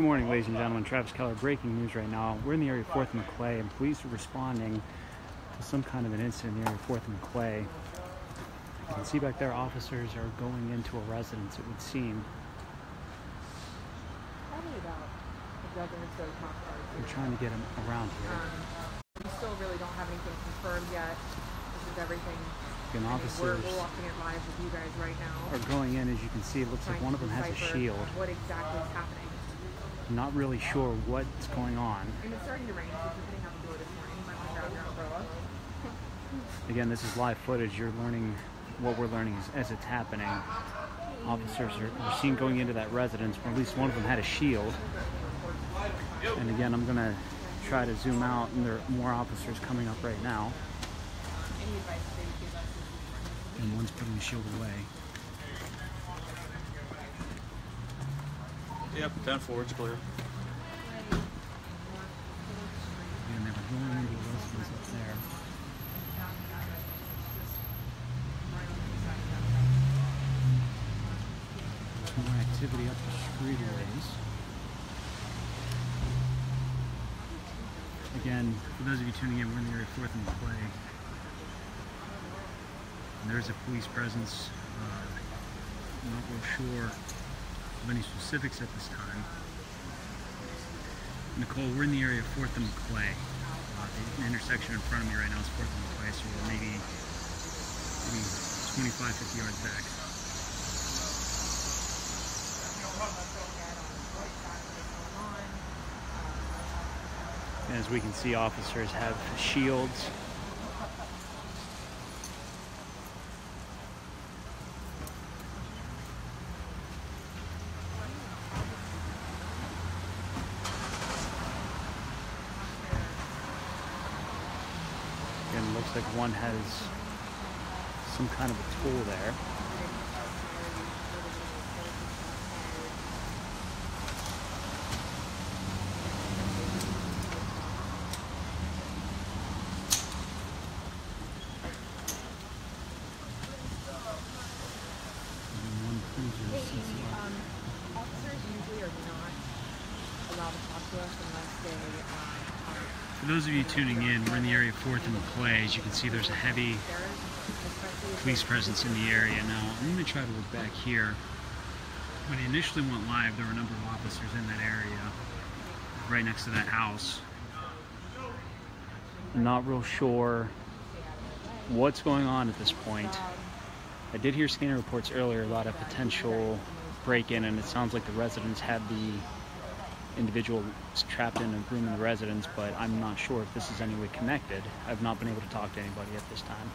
Good morning, ladies and gentlemen. Travis Kellar, breaking news right now. We're in the area of 4th and McClay, and police are responding to some kind of an incident in the area of 4th and McClay. You can see back there, officers are going into a residence, it would seem. We're trying to get him around here. We still really don't have anything confirmed yet. This is everything. Again, officers we're walking it live with you guys right now. Are going in, as you can see. It looks like one of them has a shield. What exactly is happening? Not really sure what's going on. And it's starting to rain, so you didn't have to do it this morning. You might want to grab your umbrella. Again, this is live footage. You're learning what we're learning as it's happening. Officers are seen going into that residence, or at least one of them had a shield. And again, I'm going to try to zoom out, and there are more officers coming up right now. And one's putting the shield away. Yep, 10-4, it's clear. And they were going into the residence up there. There's more activity up the street a ways. Again, for those of you tuning in, we're in the area of 4th and McClay. And there's a police presence. I'm not real sure of any specifics at this time. Nicole, we're in the area of 4th and McClay. The intersection in front of me right now is 4th and McClay, so we're maybe 25, 50 yards back. And as we can see, officers have shields. Again, it looks like one has some kind of a tool there. Officers usually are not allowed to talk to us unless they For those of you tuning in, we're in the area of 4th and McClay. As you can see, there's a heavy police presence in the area. Now, I'm going to try to look back here. When it initially went live, there were a number of officers in that area, right next to that house. I'm not real sure what's going on at this point. I did hear scanner reports earlier about a potential break-in, and it sounds like the residents had the individual trapped in a room in the residence, but I'm not sure if this is any way connected. I've not been able to talk to anybody at this time.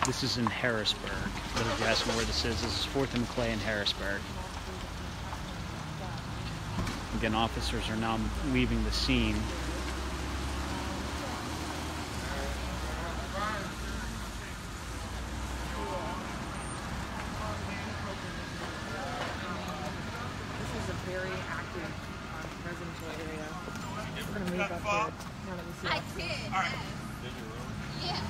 This is in Harrisburg. For those of you asking where this is 4th and McClay in Harrisburg. Again, officers are now leaving the scene. This is a very active residential area. We're going to move up here now that we see officers. All right. Yeah.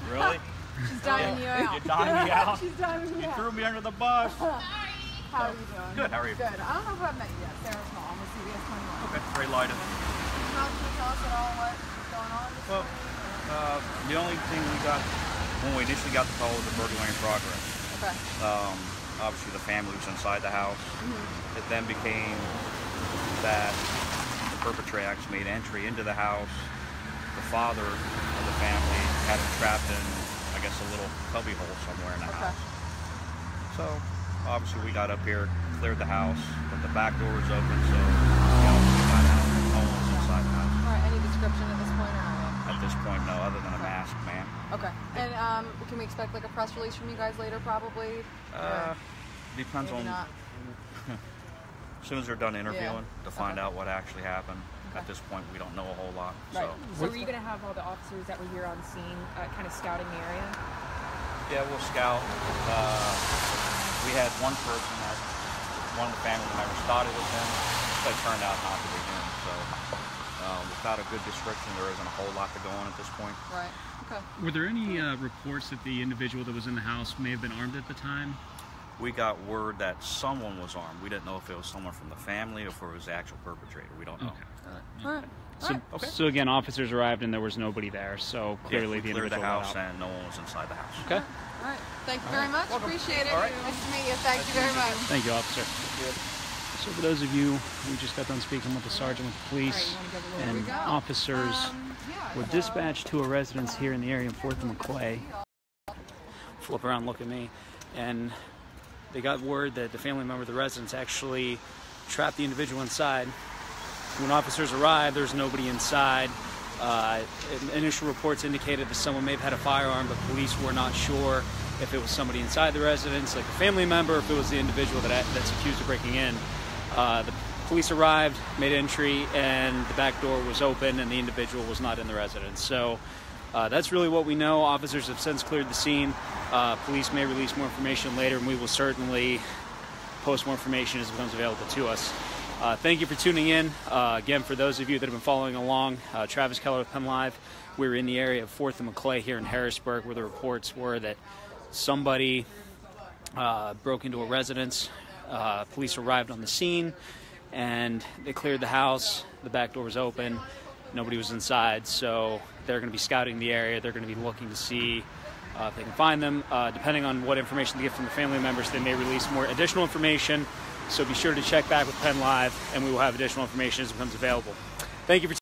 Really? She's diving you out. You diving me out? She's diving you You out. threw me under the bus. Sorry. How are you doing? Good, how are you? Good. I don't know if I've met you yet. Sarah's mom with CBS 21. Okay, very lighted. How can you tell us at all what's going on? Well, the only thing we got, when we initially got the call, was a burglary in progress. Okay. Obviously the family was inside the house. It then became that the perpetrator actually made entry into the house. The father of the family had him trapped in, I guess, a little cubby hole somewhere in the house. So, obviously we got up here, cleared the house, but the back door was open, so we got out. No one's inside the house. All right, any description at this point or not? At this point, no, other than a mask, man. Okay. And can we expect like a press release from you guys later, probably? Depends on... Not. As soon as they're done interviewing, to find out what actually happened. At this point, we don't know a whole lot. Right. So were you going to have all the officers that were here on scene kind of scouting the area? Yeah, we'll scout. We had one person that one of the family members thought it was him, but it turned out not to be him. So without a good description, there isn't a whole lot to go on at this point. Right. Okay. Were there any reports that the individual that was in the house may have been armed at the time? We got word that someone was armed. We didn't know if it was someone from the family or if it was the actual perpetrator. We don't know. Okay. All right. So again, officers arrived and there was nobody there. So clearly, we cleared the house and no one was inside the house. Okay. All right. Thank you very much. Welcome. Appreciate it. All right. Nice to meet you. Thank you very much. Thank you, officer. So for those of you who just got done speaking with the sergeant with the police, and officers were dispatched to a residence here in the area in 4th and McClay. Flip around, look at me, and they got word that the family member of the residence actually trapped the individual inside. When officers arrived, there's nobody inside. Initial reports indicated that someone may have had a firearm, but police were not sure if it was somebody inside the residence, like a family member, or if it was the individual that's accused of breaking in. The police arrived, made entry, and the back door was open, and the individual was not in the residence. So that's really what we know. Officers have since cleared the scene. Police may release more information later, and we will certainly post more information as it becomes available to us. Thank you for tuning in. Again, for those of you that have been following along, Travis Kellar with PennLive. We're in the area of 4th and McClay here in Harrisburg, where the reports were that somebody broke into a residence. Police arrived on the scene, and they cleared the house. The back door was open. Nobody was inside, so they're going to be scouting the area. They're going to be looking to see if they can find them. Depending on what information they get from the family members, they may release more additional information. So be sure to check back with PennLive, and we will have additional information as it becomes available. Thank you for